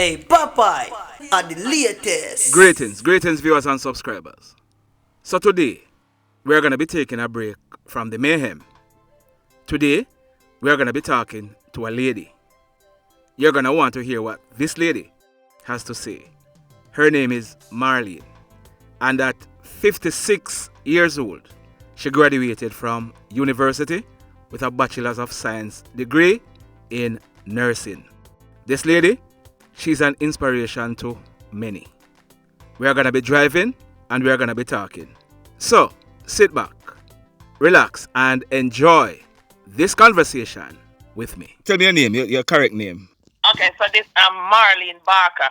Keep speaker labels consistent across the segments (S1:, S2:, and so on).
S1: Hey, Popeye are the latest.
S2: Greetings, viewers and subscribers. So today, we're going to be taking a break from the mayhem. Today, we're going to be talking to a lady. You're going to want to hear what this lady has to say. Her name is Marlene, and at 56 years old, she graduated from university with a Bachelor's of Science degree in nursing. This lady, she's an inspiration to many. We are going to be driving and we are going to be talking. So, sit back, relax, and enjoy this conversation with me. Tell me your name, your correct name.
S3: Okay, so this Marlene Barker.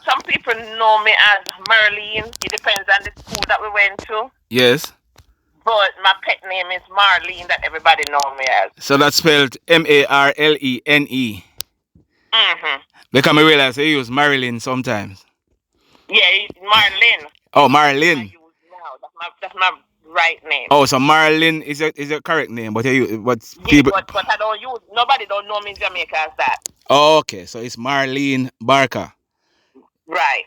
S3: Some people know me as Marlene. It depends on the school that we went to.
S2: Yes.
S3: But my pet name is Marlene that everybody knows me as.
S2: So that's spelled Marlene.
S3: Mm-hmm.
S2: Because I realize they use Marilyn sometimes.
S3: Yeah, it's Marlene.
S2: Oh, Marlyn.
S3: That's my right name.
S2: Oh, so Marlyn is your correct name, but people.
S3: But I don't use. Nobody don't know me in Jamaica as that.
S2: Oh, okay. So it's Marlene Barker.
S3: Right.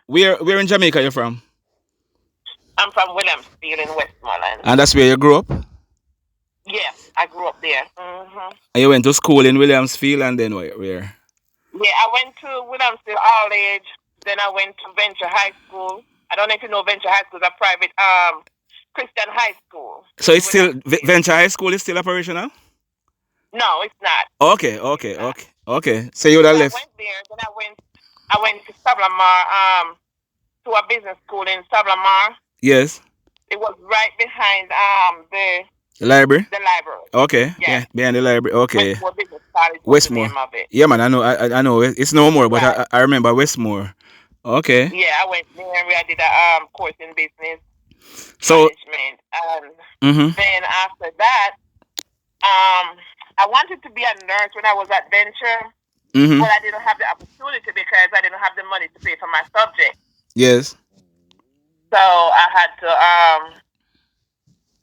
S2: Where in Jamaica you're from?
S3: I'm from Williamsfield in Westmoreland.
S2: And that's where you grew up?
S3: Yeah, I grew up there. Mm-hmm.
S2: And you went to school in Williamsfield and then where?
S3: Yeah, I went to Williamsfield All Age. Then I went to Venture High School. I don't know if you know Venture High School is a private Christian high school.
S2: So it's still Venture High School is still operational?
S3: No, it's not.
S2: Okay. So you would have left.
S3: I went there. Then I went to Sablamar to a business school in Sablamar.
S2: Yes.
S3: It was right behind
S2: the library.
S3: The library.
S2: Okay. Yeah, behind the library. Okay.
S3: Westmore Business College.
S2: Westmore.
S3: The name of it.
S2: Yeah, man. I know. It's no more, but right. I remember Westmore. Okay.
S3: Yeah, I went there. I did a course in business management, and then after that, I wanted to be a nurse when I was at Venture, but I didn't have the opportunity because I didn't have the money to pay for my subject.
S2: Yes.
S3: So I had to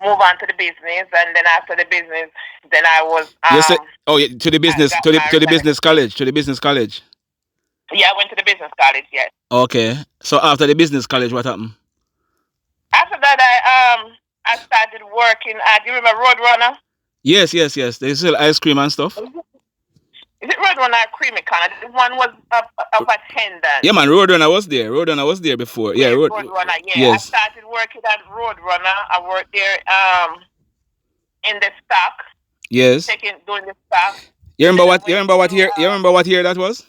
S3: move on to the business, and then after the business, then I was
S2: to the business college.
S3: Yeah, I went to the business college. Yes.
S2: Okay. So after the business college, what happened?
S3: After that, I started working at. Do you remember Roadrunner?
S2: Yes. They sell ice cream and stuff.
S3: Is it Roadrunner or Creamy Corner? This one was up attendant.
S2: Yeah, man. Roadrunner was there. Roadrunner was there before. Yeah,
S3: Roadrunner. Yeah.
S2: Yes.
S3: I started working at Roadrunner. I worked there in the stock.
S2: Yes.
S3: Doing the stock.
S2: You remember what year that was?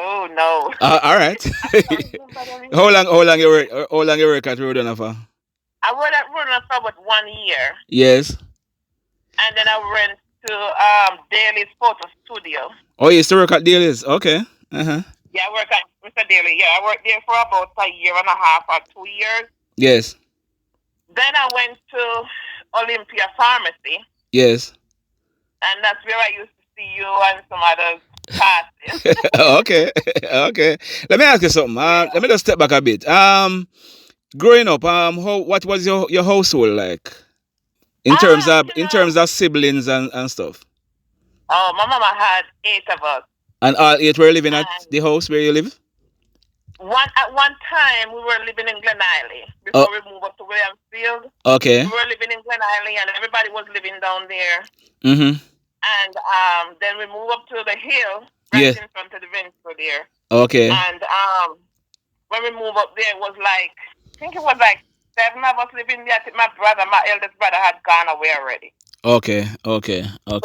S3: Oh no.
S2: All right. How long you work at Roadrunner for?
S3: I worked at Roadrunner for about 1 year.
S2: Yes.
S3: And then I went to Daly's Photo Studio.
S2: Oh, you used to work at Daly's? Okay.
S3: Yeah, I work at Mr. Daly. Yeah, I worked there for about a year and a half or 2 years.
S2: Yes.
S3: Then I went to Olympia Pharmacy.
S2: Yes.
S3: And that's where I used to see you and some others passing.
S2: Okay. Let me ask you something. Let me just step back a bit. Growing up, what was your household like? In terms of siblings and stuff.
S3: Oh, my mama had 8 of us.
S2: And all 8 were living at the house where you live?
S3: At one time, we were living in Glen Island before we moved up to Williamsfield.
S2: Okay.
S3: We were living in Glen Island, and everybody was living down there.
S2: Mm-hmm.
S3: And then we moved up to the hill, in front of the Venture there.
S2: Okay.
S3: And when we moved up there, it was like, I think it was like 7 of us living there. I think my eldest brother had gone away already.
S2: Okay.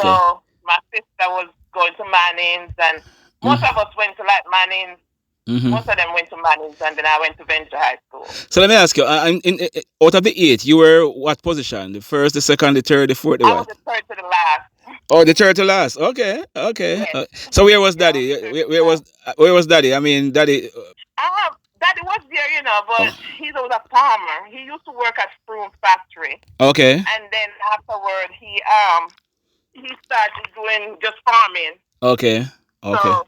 S3: So my sister was going to Manning's, and most of us went to like Manning's. Most of them went to Manning's, and then I went to Venture High School.
S2: So let me ask you, out of the 8, you were what position? The first, the second, the third, the fourth, the what?
S3: I was the third to the last.
S2: Oh, the third to last. Okay.
S3: Yes.
S2: So where was Daddy? Where was Daddy? I mean, Daddy.
S3: Daddy was there, but he was a farmer. He used to work at Spoon Factory.
S2: Okay.
S3: And then afterward, he started doing just farming.
S2: Okay.
S3: So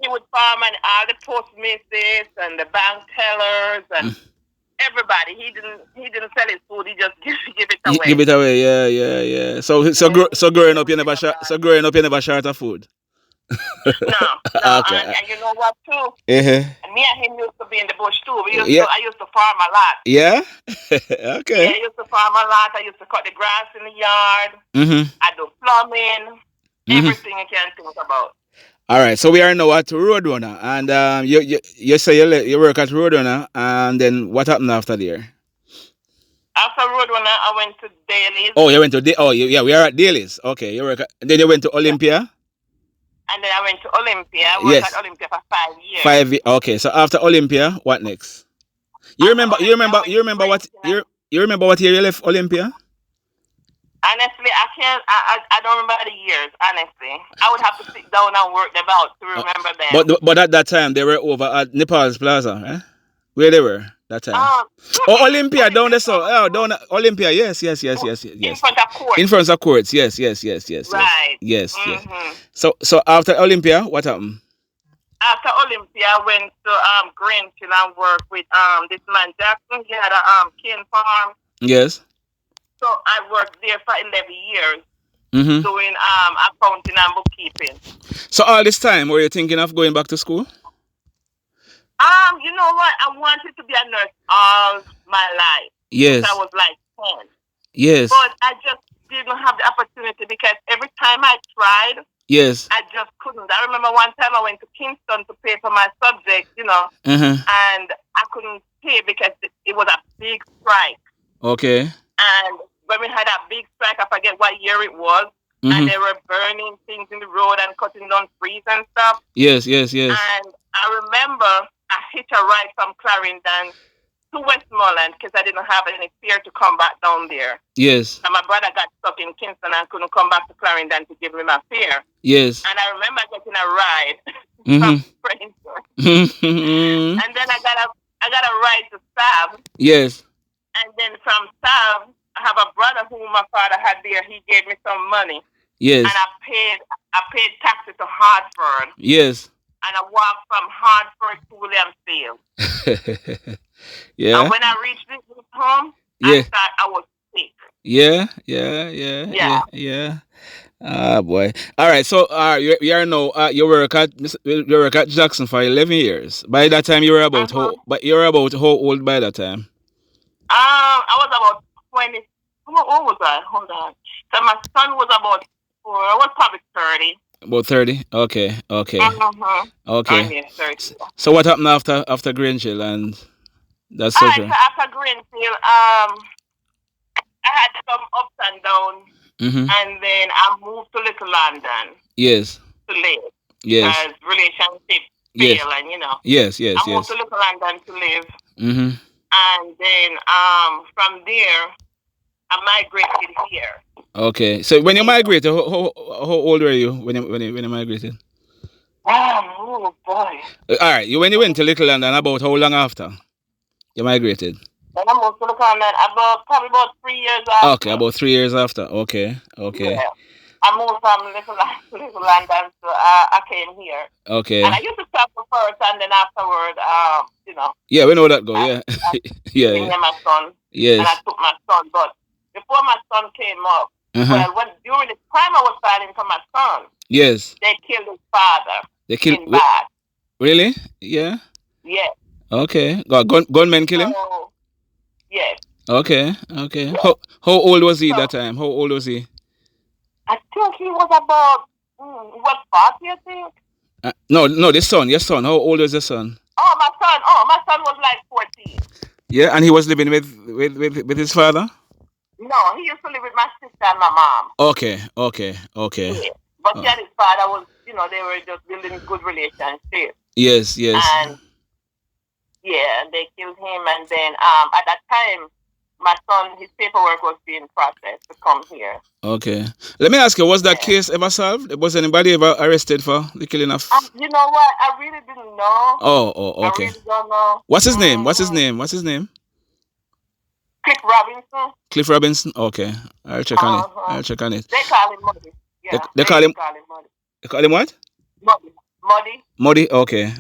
S3: he would farm, and all the postmisters and the bank tellers and everybody. He didn't sell his food. He just give it away.
S2: Give it away. Yeah. So growing up, you never short of food.
S3: No.
S2: Okay.
S3: And you know what too?
S2: Uh-huh.
S3: Me and him used to be in the bush too.
S2: Yeah.
S3: I used to farm a lot.
S2: Yeah.
S3: Okay. Yeah, I used to farm a lot. I used to cut the grass in the yard.
S2: Mm-hmm.
S3: I do plumbing. Everything you can think about.
S2: All right, so we are now at Roadrunner, and you say you work at Roadrunner, and then what happened after there?
S3: After Roadrunner, I went to Dailies.
S2: Oh, you went to yeah, we are at Dailies. Okay, you work. Then you went to Olympia.
S3: And then I went to Olympia. I worked at Olympia for 5 years.
S2: 5 years. Okay, so after Olympia, what next? You remember what year you left Olympia?
S3: Honestly, I don't remember the years, honestly. I would have to sit down and work them out to remember them.
S2: But at that time, they were over at Nepal's Plaza, eh? Where they were that time? Olympia, down the south. Oh, down Olympia, yes. In front of courts. In front of courts, yes.
S3: Right.
S2: Yes. So after Olympia, what happened?
S3: After Olympia, I went to Greenfield and worked with this man Jackson. He had a cane farm.
S2: Yes.
S3: So I worked there for 11 years, doing accounting and bookkeeping.
S2: So all this time, were you thinking of going back to school?
S3: You know what? I wanted to be a nurse all my life.
S2: Yes.
S3: Since I was like 10.
S2: Yes.
S3: But I just didn't have the opportunity because every time I tried,
S2: yes,
S3: I just couldn't. I remember one time I went to Kingston to pay for my subject, and I couldn't pay because it was a big strike. Okay. And when we had a big strike, I forget what year it was, and they were burning things in the road and cutting down trees and stuff.
S2: Yes.
S3: And I remember I hitched a ride from Clarendon to Westmoreland because I didn't have any fare to come back down there. Yes. And my brother got stuck in Kingston and couldn't come back to Clarendon to give me my fare. Yes. And I remember getting a ride from Princeton. And then I got a ride to Sav. Yes. And then from Sav, I have a brother who my father had there. He gave me some money. Yes. And I paid taxi to Hartford. Yes. And I walked from Hartford to Williamsfield. Yeah. And when I reached this home, I thought I was sick. Yeah. Ah, boy. All right. So, you are now you work at Jackson for 11 years. By that time, you were about how old by that time? I was about 20. What was I? Hold on. So my son was about 4. I was probably 30. About 30. Okay. Okay. So what happened after Greenfield and that social? All right, so after Greenfield, I had some ups and downs, and then I moved to Little London. Yes. To live. Yes. As relationship fail, and Yes. I moved to Little London to live. And then from there, I migrated here. Okay. So when you migrated, how old were you when you migrated? Oh boy. All right. When you went to Little London, about how long after you migrated? When I moved to Little London, probably about 3 years after. Okay, about 3 years after. Okay. Yeah. I moved from Little London, so I came here. Okay. And I used to travel first, and then afterward, Yeah, we know that go. Yeah. Yeah. My son. Yes. And I took my son, but before my son came up, during the time I was fighting for my son, yes, they killed his father. They killed him bad. Really? Yeah. Yeah. Okay. Gunmen kill him. Yes. Okay. Yeah. How old was he that time? How old was he? I think he was about 40, I think. No, the son. Your son. How old was the son? Oh, my son was like 14. Yeah, and he was living with his father? No, he used to live with my sister and my mom. Okay. Yeah. But he and his father was, they were just building good relationships. Yes. And they killed him, and then at that time, my son, his paperwork was being processed to come here. Okay. Let me ask you, was that case ever solved? Was anybody ever arrested for the killing of... you know what? I really didn't know. Oh, okay. I really don't know. What's his name? Cliff Robinson? Okay. I'll check on it. They call him Muddy. Yeah. They call him Muddy. They call him what? Muddy? Okay.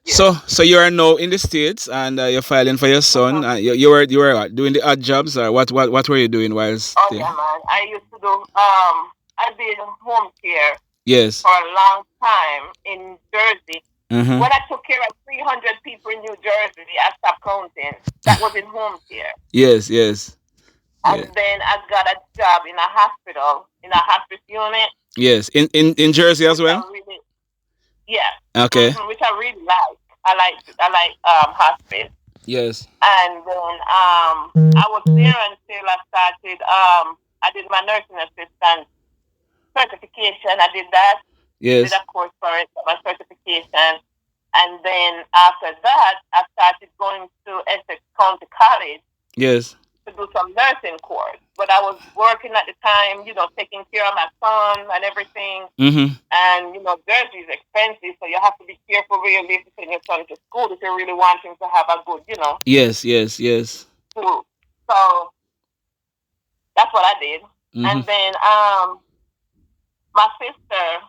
S3: Yeah. So you are now in the States and you're filing for your son. You were doing the odd jobs, or what were you doing whilst? Oh yeah, man. I used to do I did home care.
S2: Yes.
S3: for a long time in Jersey.
S2: Mm-hmm.
S3: When I took care of 300 people in New Jersey, I stopped counting. That was in home care.
S2: Yes, yes.
S3: And
S2: Yeah.
S3: then I got a job in a hospital, in a hospice unit.
S2: Yes. In Jersey as
S3: Which
S2: well?
S3: I really, yeah.
S2: Okay.
S3: Which I really like. I like hospice.
S2: Yes.
S3: And then I was there until I started. I did my nursing assistant certification. I did that.
S2: Yes.
S3: Did a course for it, got my certification. And then after that, I started going to Essex County College.
S2: Yes.
S3: To do some nursing course. But I was working at the time, taking care of my son and everything.
S2: Mm-hmm.
S3: And, Jersey is expensive, so you have to be careful where you live to send your son to school if you really want him to have a good,
S2: Yes, yes, yes.
S3: school. So that's what I did.
S2: Mm-hmm.
S3: And then my sister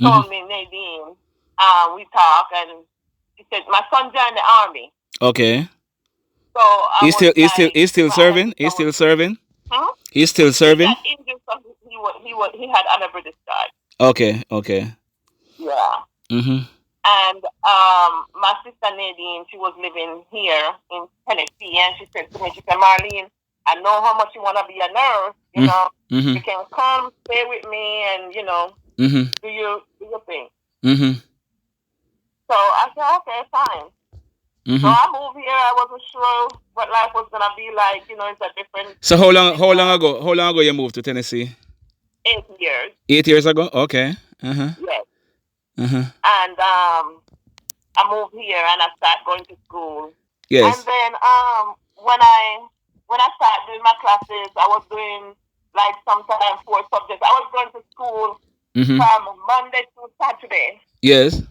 S3: told me, Nadine, we talked, and she said, my son joined the army.
S2: Okay.
S3: So he's
S2: still serving? He's still serving?
S3: Hmm?
S2: He's still serving?
S3: He got injured, so he had honorable discharge.
S2: Okay, okay.
S3: Yeah.
S2: Mm-hmm.
S3: And my sister Nadine, she was living here in Tennessee, and she said to me, Marlene, I know how much you want to be a nurse,
S2: Mm-hmm.
S3: You can come, stay with me, and,
S2: Mm-hmm.
S3: do your thing.
S2: Mm-hmm.
S3: So I said, okay, fine.
S2: Mm-hmm.
S3: So I moved here. I wasn't sure what life was going to be like. It's a different...
S2: So how long ago you moved to Tennessee?
S3: 8 years.
S2: 8 years ago? Okay. Uh-huh.
S3: Yes.
S2: Uh-huh.
S3: And I moved here and I started going to school.
S2: Yes.
S3: And then when I started doing my classes, I was doing like sometimes 4 subjects. I was going to school from Monday to Saturday.
S2: Yes.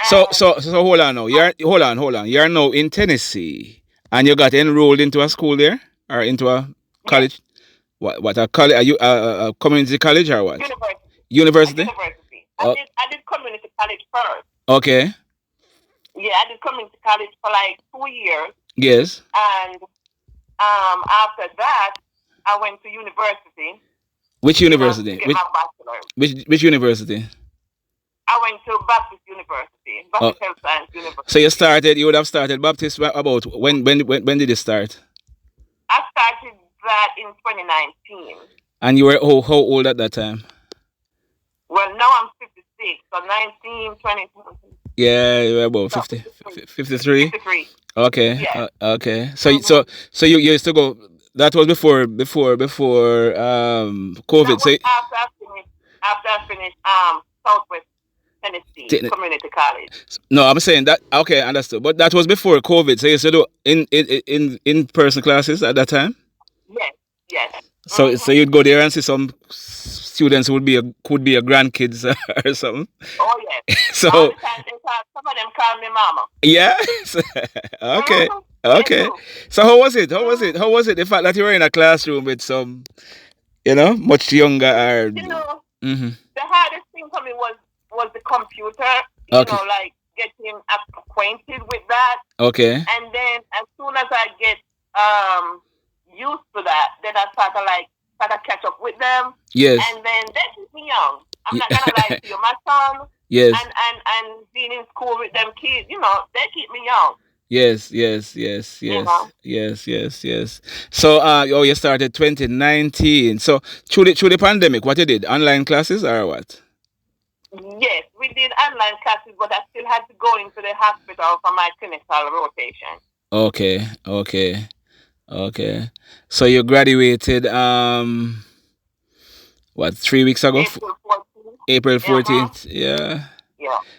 S2: So hold on now. Hold on. You're now in Tennessee, and you got enrolled into a school there, or into a college? Yes. What a college? Are you a community college or what?
S3: University. I did community college first.
S2: Okay.
S3: Yeah, I did community college for like 2 years.
S2: Yes.
S3: And after that, I went to university.
S2: Which university?
S3: To get my bachelor's.
S2: Which university?
S3: I went to Baptist University, Baptist Health Science University.
S2: So you would have started Baptist about when did it start?
S3: I started that in 2019.
S2: And you were how old at that time?
S3: Well, now I'm 56, so 19, 20.
S2: Yeah, you were about 50, 53?
S3: 53.
S2: Okay.
S3: Yeah.
S2: Okay. So you used to go. That was before COVID.
S3: That was after I finished Southwest Tennessee Community College.
S2: No, I'm saying that. Okay, understood. But that was before COVID. So you used to do in person classes at that time.
S3: Yes.
S2: So you'd go there and see some students could be your grandkids or something.
S3: Oh yes.
S2: So
S3: all the time, some of them call me mama.
S2: Yeah. Okay. Okay. So how was it? How was it? The fact that you were in a classroom with some, much younger or.
S3: The hardest thing for me was the computer. Like getting acquainted with that.
S2: Okay.
S3: And then as soon as I get used to that, then I start to catch up with them.
S2: Yes.
S3: And then they keep me young. I'm not gonna lie to you. My son.
S2: Yes.
S3: And being in school with them kids, they keep me young.
S2: Yes. So you started 2019. So through the pandemic, what you did? Online classes or what?
S3: Yes, we did online classes, but I still had to go into the hospital for my clinical rotation.
S2: Okay. So you graduated 3 weeks ago? April 14th. Yeah.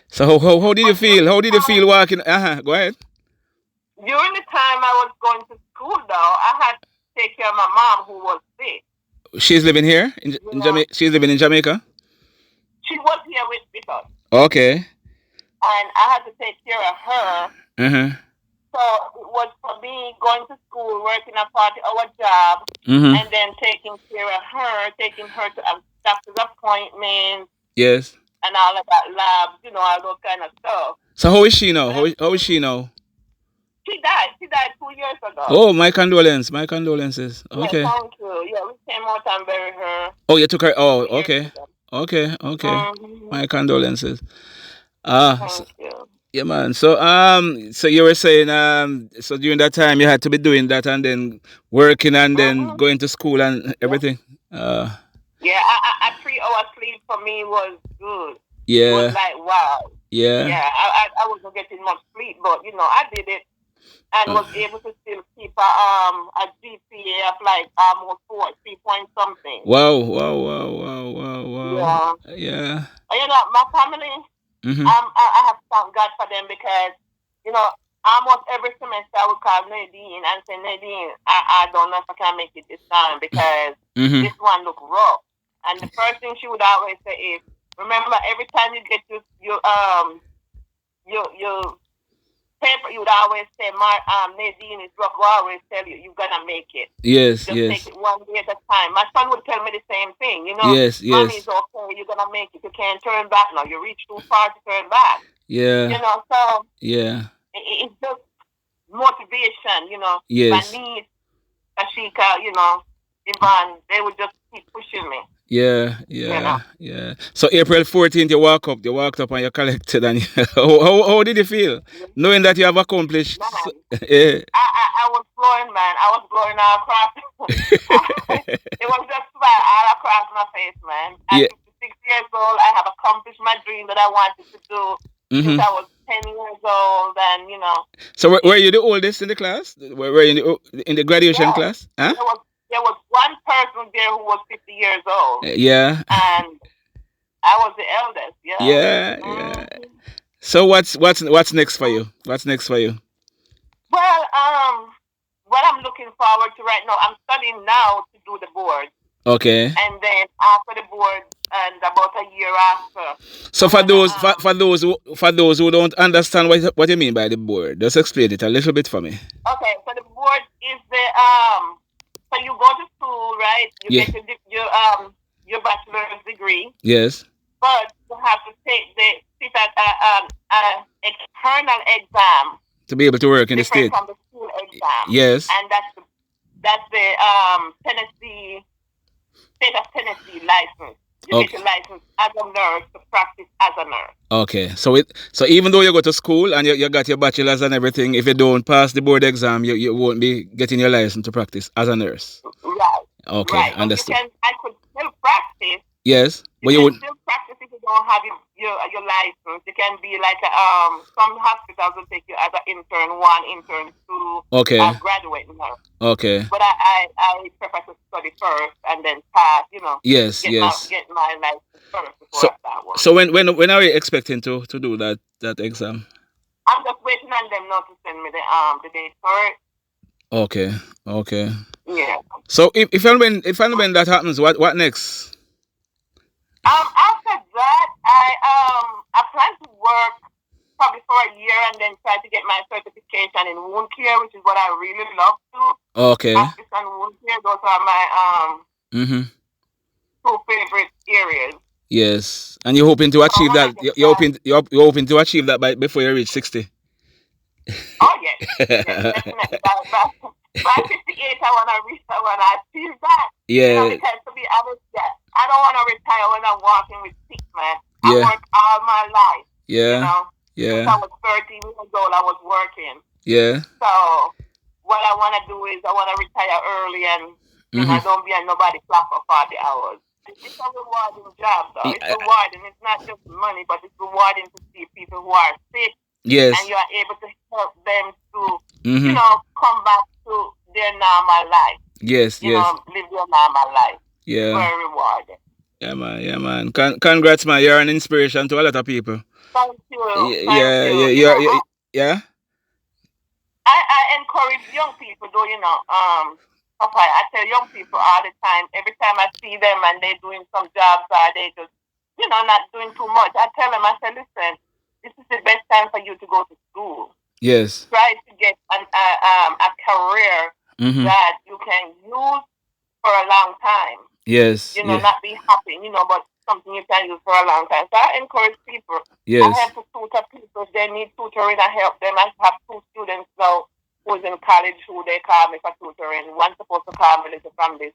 S2: So how did you feel? How did you feel walking? Go ahead.
S3: During the time I was going to school, though, I had to take care of my mom who was sick.
S2: She's living here in Jamaica. She's living in Jamaica.
S3: She was here with us.
S2: Okay.
S3: And I had to take care of her. So it was for me going to school, working a 40-hour job, and then taking care of her, taking her to doctor's appointments.
S2: Yes.
S3: And all of that labs, all those kind of stuff.
S2: So how is she now? How is she now?
S3: She died 2 years ago.
S2: Oh, my condolences. Okay.
S3: Yeah, thank you. Yeah, we came out and buried her.
S2: Oh, you took her. Oh, okay. Okay.
S3: Mm-hmm.
S2: My condolences. So,
S3: Thank you.
S2: yeah, man. So you were saying, so during that time you had to be doing that and then working and then
S3: Mm-hmm.
S2: going to school and
S3: Yeah.
S2: everything. Uh,
S3: Yeah, 3 hours sleep for me was good. It was
S2: yeah,
S3: like, wow.
S2: yeah.
S3: Yeah, I wasn't getting much sleep, but I did it and
S2: Uh,
S3: was able to still keep a GPA of like almost 3 point something.
S2: wow.
S3: Yeah.
S2: Yeah.
S3: My family,
S2: Mhm.
S3: I have to thank God for them because, you know, almost every semester I would call Nadine and say, Nadine, I don't know if I can make it this time because
S2: Mhm.
S3: this one look rough. And the first thing she would always say is, remember, every time you get your paper, you would always say, Nadine is rough. I always tell you, you're gonna make it.
S2: Yes.
S3: Just take
S2: Yes.
S3: it one day at a time. My son would tell me the same thing.
S2: Yes.
S3: Mommy is
S2: Yes.
S3: okay. You're gonna make it. You can't turn back now. You reach too far to turn back.
S2: Yeah.
S3: So
S2: Yeah.
S3: it's just motivation. My
S2: Yes.
S3: niece, Ashika, Ivan, they would just keep pushing me.
S2: Yeah,
S3: You know.
S2: So April 14th, you walked up and you collected, and how did you feel knowing that you have accomplished?
S3: Man,
S2: Yeah.
S3: I was glowing, man. I was glowing all across. It was just smile all across my face, man. At
S2: Yeah.
S3: 56 years old, I have accomplished my dream that I wanted to do since
S2: Mhm.
S3: I was 10 years old, and
S2: So were you the oldest in the class? Were you in the graduation
S3: yeah,
S2: class? Huh?
S3: there was one person there who was 50 years old,
S2: Yeah.
S3: and I was the eldest. Yeah.
S2: Yeah.
S3: Mm-hmm.
S2: So what's next for you? What's next for you?
S3: Well, what I'm looking forward to right now, I'm studying now to do the board,
S2: Okay.
S3: and then after the board, and about a year after,
S2: So
S3: I wanna
S2: for those who don't understand what you mean by the board, just explain it a little bit for me.
S3: Okay, so the board is so you go to school, right? You
S2: Yeah.
S3: get your bachelor's degree,
S2: Yes.
S3: but you have to sit at a external exam,
S2: To be able to work in the
S3: different
S2: state.
S3: from the school exam,
S2: Yes.
S3: and that's the Tennessee state of Tennessee license. You get
S2: Okay.
S3: a license as a nurse to practice as a nurse.
S2: Okay. So even though you go to school and you got your bachelor's and everything, if you don't pass the board exam, you won't be getting your license to practice as a nurse.
S3: Right,
S2: Okay,
S3: right. But
S2: understood.
S3: I could still practice.
S2: Yes,
S3: You
S2: but you
S3: can
S2: would.
S3: still practice if you don't have your license. You can be like some hospitals will take you as an intern one, intern two,
S2: Okay.
S3: graduate nurse.
S2: Okay.
S3: But I prefer to study first and then pass.
S2: Yes.
S3: Get my
S2: Yes.
S3: license first before
S2: So
S3: I start work.
S2: so when are you expecting to do that exam?
S3: I'm just waiting on them now to send me the date for it.
S2: Okay. Okay.
S3: Yeah.
S2: So if and when that happens, what next?
S3: After that, I plan to work probably for a year and then try to get my certification in wound care, which is what I really love to.
S2: Okay.
S3: Hospice and wound care, those are my
S2: Mhm.
S3: two favorite areas.
S2: Yes, and you're hoping to
S3: So I
S2: achieve
S3: want to
S2: that.
S3: get that.
S2: You're hoping to achieve that before you reach 60.
S3: Oh yes, yes, definitely. By 58, I want to achieve that.
S2: Yeah.
S3: Because to be honest, yeah, I don't want to retire when I'm walking with six, man. I
S2: Yeah.
S3: work all my life.
S2: Yeah.
S3: Since
S2: Yeah.
S3: I was 13 years old, I was working.
S2: Yeah.
S3: So what I want to do is I want to retire early and
S2: Mhm.
S3: don't be on nobody clock for 40 hours. It's a rewarding job, though. It's rewarding. It's not just money, but it's rewarding to see people who are sick
S2: Yes.
S3: and you are able to help them to,
S2: Mhm.
S3: come back to their normal life.
S2: Yes. Yes.
S3: Live their normal life.
S2: Yeah.
S3: Very rewarding.
S2: Yeah, man. Yeah, man. Congrats, man. You're an inspiration to a lot of people.
S3: Thank you. Thank
S2: Yeah.
S3: you.
S2: Yeah.
S3: I encourage young people, though, okay, I tell young people all the time, every time I see them and they're doing some jobs or they just, not doing too much, I tell them, I say, listen, this is the best time for you to go to school.
S2: Yes.
S3: Try to get a career that you can use for a long time.
S2: Yes.
S3: Not be happy, but something you can use for a long time. So I encourage people.
S2: Yes.
S3: I have to tutor people if they need tutoring. I help them. I have two students now who's in college who they call me for tutoring. One's supposed to call me later from this,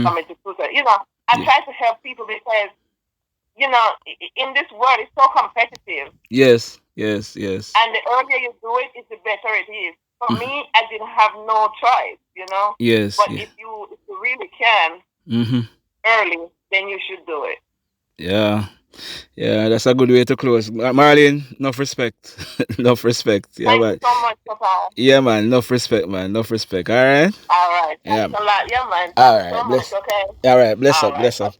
S3: coming to tutor. I try to help people because you know, in this world, it's so competitive.
S2: Yes, yes, yes.
S3: And the earlier you do it, the better it is. For me, I didn't have no choice, you know.
S2: Yes.
S3: But if you really can early, then you should do it.
S2: Yeah. Yeah, that's a good way to close. Marlene, enough respect. Enough respect. Yeah,
S3: Thank
S2: man.
S3: you so much, Papa.
S2: Yeah, man. Enough respect, man. Enough respect. All right?
S3: All right.
S2: Yeah.
S3: Thanks a lot. Yeah, man.
S2: All
S3: Thank you
S2: right.
S3: so much, okay?
S2: All right. Bless
S3: All
S2: up.
S3: right.
S2: Bless up.